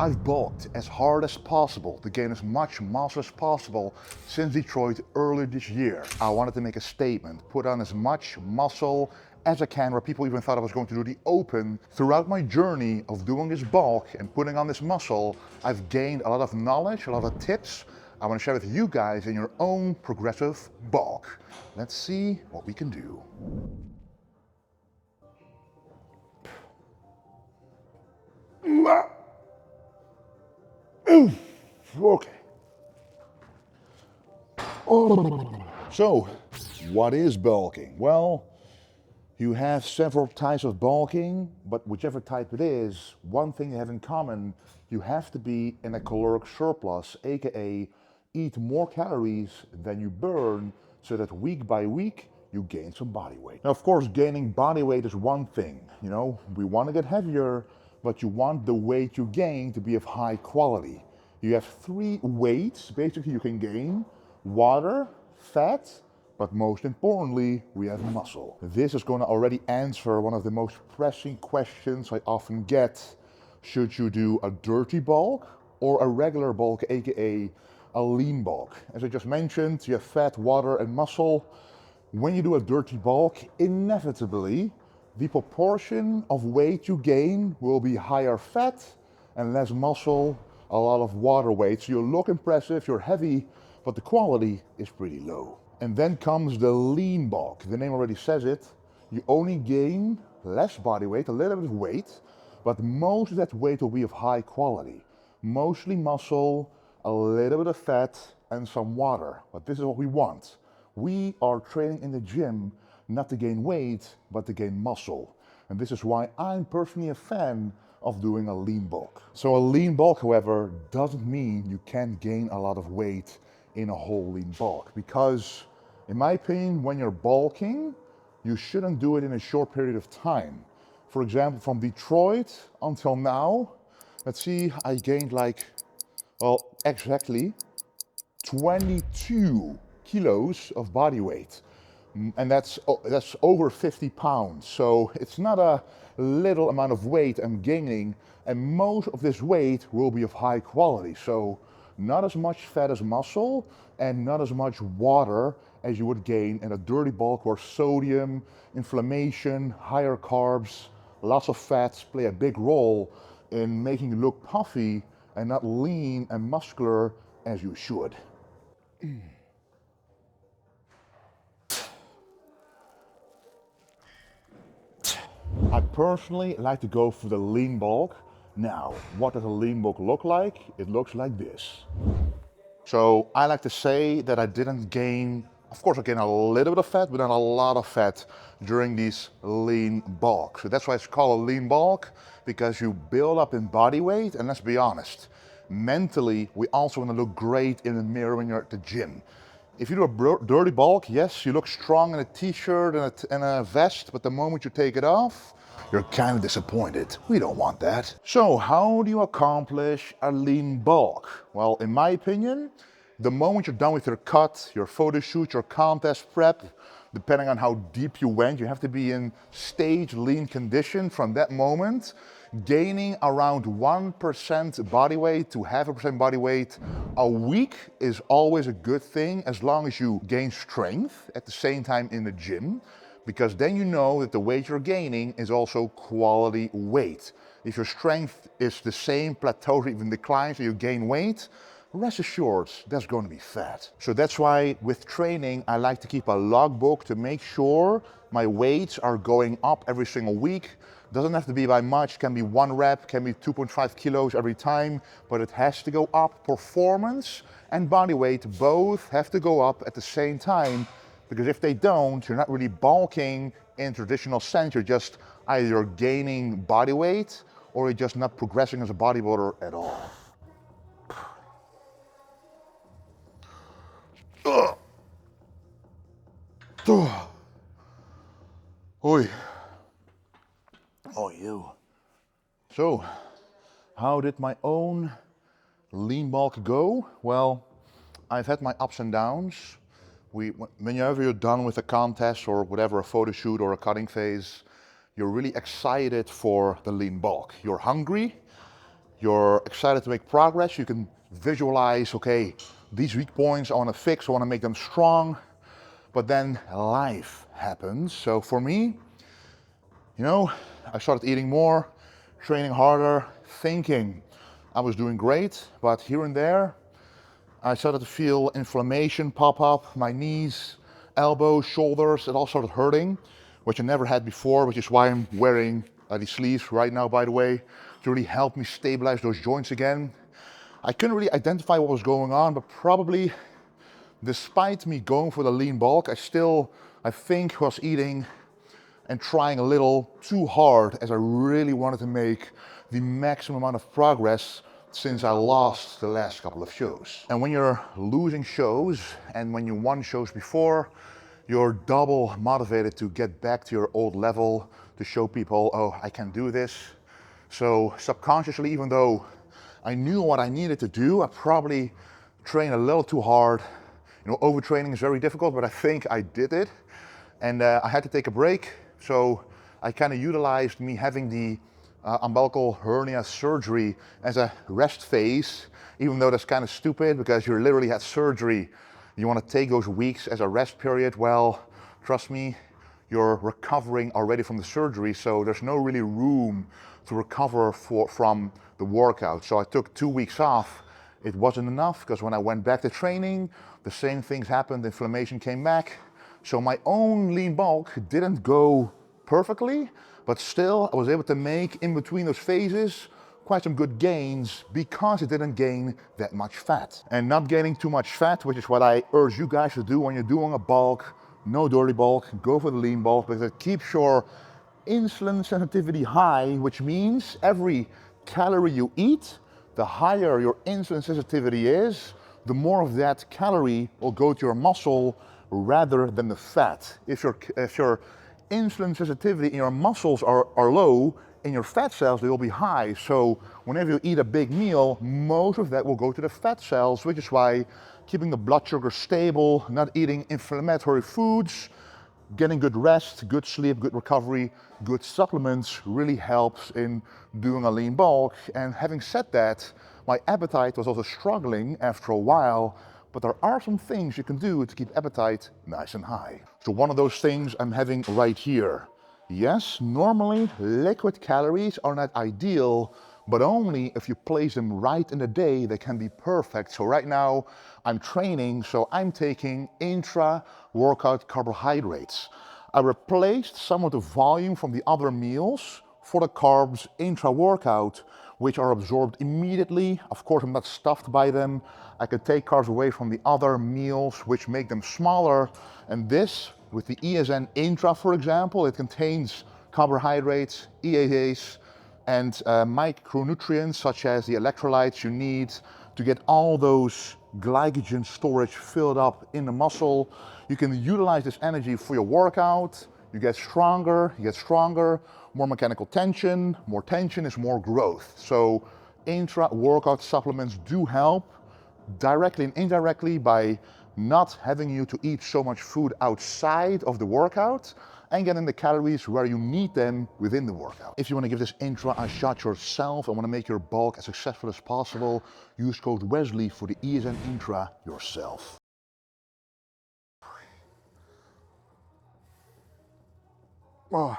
I've bulked as hard as possible to gain as much muscle as possible since Detroit earlier this year. I wanted to make a statement, put on as much muscle as I can, where people even thought I was going to do the open. Throughout my journey of doing this bulk and putting on this muscle, I've gained a lot of knowledge, a lot of tips I want to share with you guys in your own progressive bulk. Let's see what we can do. Okay. So, what is bulking? Well, you have several types of bulking, but whichever type it is, one thing you have in common, you have to be in a caloric surplus, aka eat more calories than you burn, so that week by week you gain some body weight. Now, of course, gaining body weight is one thing. We want to get heavier, but you want the weight you gain to be of high quality. You have 3 weights basically you can gain: water, fat, but most importantly, we have muscle. This is going to already answer one of the most pressing questions I often get. Should you do a dirty bulk or a regular bulk, aka a lean bulk? As I just mentioned, you have fat, water, and muscle. When you do a dirty bulk, inevitably, the proportion of weight you gain will be higher fat and less muscle, a lot of water weight. So you look impressive, you're heavy, but the quality is pretty low. And then comes the lean bulk. The name already says it. You only gain less body weight, a little bit of weight, but most of that weight will be of high quality. Mostly muscle, a little bit of fat, and some water. But this is what we want. We are training in the gym not to gain weight, but to gain muscle. And this is why I'm personally a fan of doing a lean bulk. So a lean bulk, however, doesn't mean you can't gain a lot of weight in a whole lean bulk, because in my opinion, when you're bulking, you shouldn't do it in a short period of time. For example, from Detroit until now, let's see, I gained exactly 22 kilos of body weight. And that's over 50 pounds. So it's not a little amount of weight I'm gaining, and most of this weight will be of high quality. So not as much fat as muscle, and not as much water as you would gain in a dirty bulk, where sodium, inflammation, higher carbs, lots of fats play a big role in making you look puffy and not lean and muscular as you should. I personally like to go for the lean bulk. Now, what does a lean bulk look like? It looks like this. So I like to say that I didn't gain, of course I gained a little bit of fat, but not a lot of fat during these lean bulks. So that's why it's called a lean bulk, because you build up in body weight. And let's be honest, mentally, we also want to look great in the mirror when you're at the gym. If you do a dirty bulk, yes, you look strong in a t-shirt and a vest, but the moment you take it off, you're kind of disappointed. We don't want that. So how do you accomplish a lean bulk? Well, in my opinion, the moment you're done with your cut, your photo shoot, your contest prep, depending on how deep you went, you have to be in stage lean condition from that moment. Gaining around 1% body weight to 0.5% body weight a week is always a good thing, as long as you gain strength at the same time in the gym, because then you know that the weight you're gaining is also quality weight. If your strength is the same, plateaus, or even declines, and you gain weight, rest assured, that's going to be fat. So that's why with training, I like to keep a logbook to make sure my weights are going up every single week. Doesn't have to be by much, can be 1 rep, can be 2.5 kilos every time, but it has to go up. Performance and body weight both have to go up at the same time, because if they don't, you're not really bulking in traditional sense. You're just either gaining body weight or you're just not progressing as a bodybuilder at all. Oi. Oh, you. So, how did my own lean bulk go? Well, I've had my ups and downs. Whenever you're done with a contest or whatever, a photo shoot or a cutting phase, you're really excited for the lean bulk. You're hungry, you're excited to make progress. You can visualize, okay, these weak points I want to fix, I want to make them strong. But then life happens. So for me, you know, I started eating more, training harder, thinking I was doing great, but here and there, I started to feel inflammation pop up, my knees, elbows, shoulders, it all started hurting, which I never had before, which is why I'm wearing these sleeves right now, by the way, to really help me stabilize those joints again. I couldn't really identify what was going on, but probably despite me going for the lean bulk, I think, was eating and trying a little too hard, as I really wanted to make the maximum amount of progress since I lost the last couple of shows. And when you're losing shows and when you won shows before, you're double motivated to get back to your old level, to show people, oh, I can do this. So subconsciously, even though I knew what I needed to do, I probably trained a little too hard. You know, overtraining is very difficult, but I think I did it. And I had to take a break. So I kind of utilized me having the umbilical hernia surgery as a rest phase, even though that's kind of stupid because you literally had surgery. You want to take those weeks as a rest period. Well, trust me, you're recovering already from the surgery, so there's no really room to recover from the workout. So I took 2 weeks off. It wasn't enough because when I went back to training, the same things happened, inflammation came back. So my own lean bulk didn't go perfectly, but still I was able to make in between those phases quite some good gains because it didn't gain that much fat. And not gaining too much fat, which is what I urge you guys to do when you're doing a bulk, no dirty bulk, go for the lean bulk because it keeps your insulin sensitivity high, which means every calorie you eat, the higher your insulin sensitivity is, the more of that calorie will go to your muscle rather than the fat. If your insulin sensitivity in your muscles are low, in your fat cells they will be high. So whenever you eat a big meal, most of that will go to the fat cells, which is why keeping the blood sugar stable, not eating inflammatory foods, getting good rest, good sleep, good recovery, good supplements really helps in doing a lean bulk. And having said that, my appetite was also struggling after a while, but there are some things you can do to keep appetite nice and high. So one of those things I'm having right here. Yes, normally liquid calories are not ideal, but only if you place them right in the day, they can be perfect. So right now I'm training, so I'm taking intra-workout carbohydrates. I replaced some of the volume from the other meals for the carbs intra-workout, which are absorbed immediately. Of course, I'm not stuffed by them. I can take carbs away from the other meals, which make them smaller. And this, with the ESN Intra, for example, it contains carbohydrates, EAAs, and micronutrients such as the electrolytes you need to get all those glycogen storage filled up in the muscle. You can utilize this energy for your workout. You get stronger, more mechanical tension. More tension is more growth. So intra-workout supplements do help directly and indirectly by not having you to eat so much food outside of the workout and getting the calories where you need them within the workout. If you want to give this intra a shot yourself and want to make your bulk as successful as possible, use code Wesley for the ESN Intra yourself. Oh.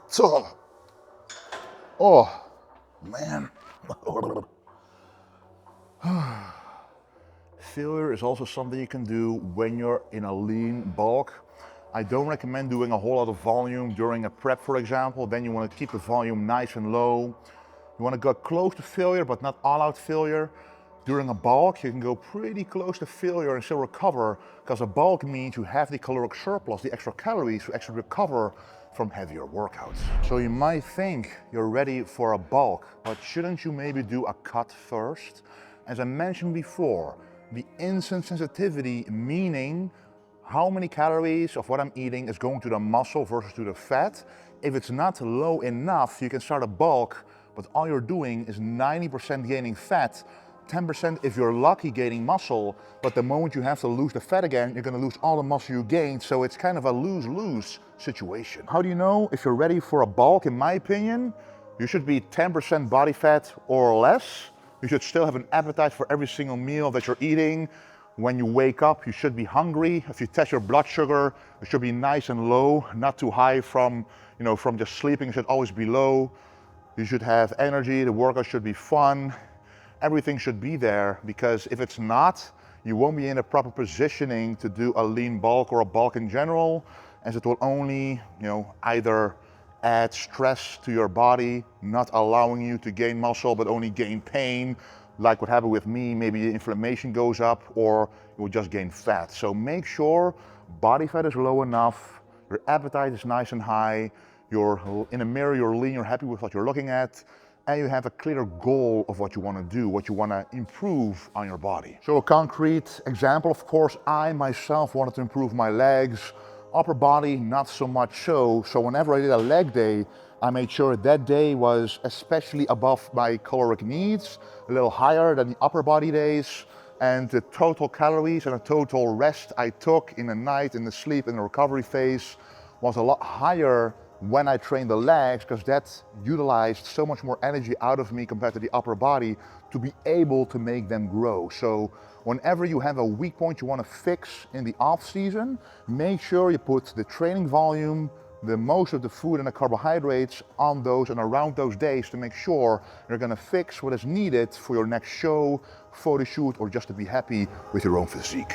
So, oh, man. Failure is also something you can do when you're in a lean bulk. I don't recommend doing a whole lot of volume during a prep, for example. Then you want to keep the volume nice and low. You want to go close to failure, but not all out failure. During a bulk, you can go pretty close to failure and still recover, because a bulk means you have the caloric surplus, the extra calories to actually recover from heavier workouts. So you might think you're ready for a bulk, but shouldn't you maybe do a cut first? As I mentioned before, the insulin sensitivity, meaning how many calories of what I'm eating is going to the muscle versus to the fat. If it's not low enough, you can start a bulk, but all you're doing is 90% gaining fat, 10% if you're lucky gaining muscle, but the moment you have to lose the fat again, you're gonna lose all the muscle you gained, so it's kind of a lose-lose situation. How do you know if you're ready for a bulk? In my opinion, you should be 10% body fat or less. You should still have an appetite for every single meal that you're eating. When you wake up, you should be hungry. If you test your blood sugar, it should be nice and low, not too high from just sleeping. It should always be low. You should have energy, the workout should be fun. Everything should be there, because if it's not, you won't be in a proper positioning to do a lean bulk or a bulk in general, as it will only, either add stress to your body, not allowing you to gain muscle, but only gain pain, like what happened with me. Maybe the inflammation goes up, or you will just gain fat. So make sure body fat is low enough, your appetite is nice and high, you're in a mirror, you're lean, you're happy with what you're looking at, and you have a clear goal of what you want to do, what you want to improve on your body. So a concrete example, of course, I myself wanted to improve my legs, upper body not so much so. So whenever I did a leg day, I made sure that day was especially above my caloric needs, a little higher than the upper body days, and the total calories and the total rest I took in the night, in the sleep, in the recovery phase was a lot higher when I trained the legs, because that utilized so much more energy out of me compared to the upper body to be able to make them grow. So whenever you have a weak point you want to fix in the off season, make sure you put the training volume, the most of the food and the carbohydrates on those and around those days to make sure you're going to fix what is needed for your next show, photo shoot, or just to be happy with your own physique.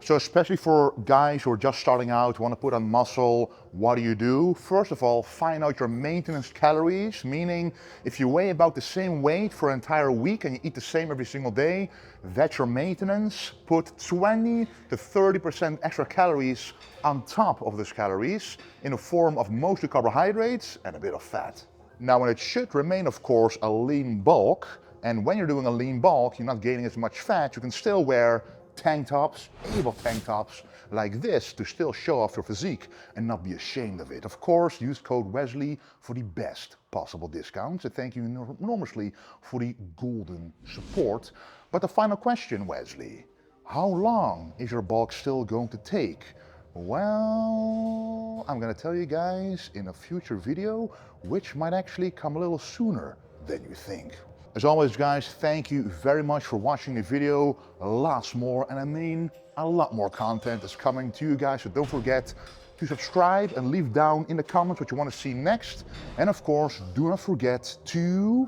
So especially for guys who are just starting out, want to put on muscle, what do? First of all, find out your maintenance calories, meaning if you weigh about the same weight for an entire week and you eat the same every single day, that's your maintenance. Put 20 to 30% extra calories on top of those calories in the form of mostly carbohydrates and a bit of fat. Now, when it should remain, of course, a lean bulk, and when you're doing a lean bulk, you're not gaining as much fat, you can still wear tank tops, able tank tops like this to still show off your physique and not be ashamed of it. Of course, use code Wesley for the best possible discounts. And thank you enormously for the golden support. But the final question, Wesley, how long is your bulk still going to take? Well, I'm going to tell you guys in a future video, which might actually come a little sooner than you think. As always, guys, thank you very much for watching the video. Lots more, and I mean a lot more content is coming to you guys, so don't forget to subscribe and leave down in the comments what you want to see next. And of course, do not forget to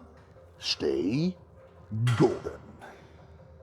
stay golden.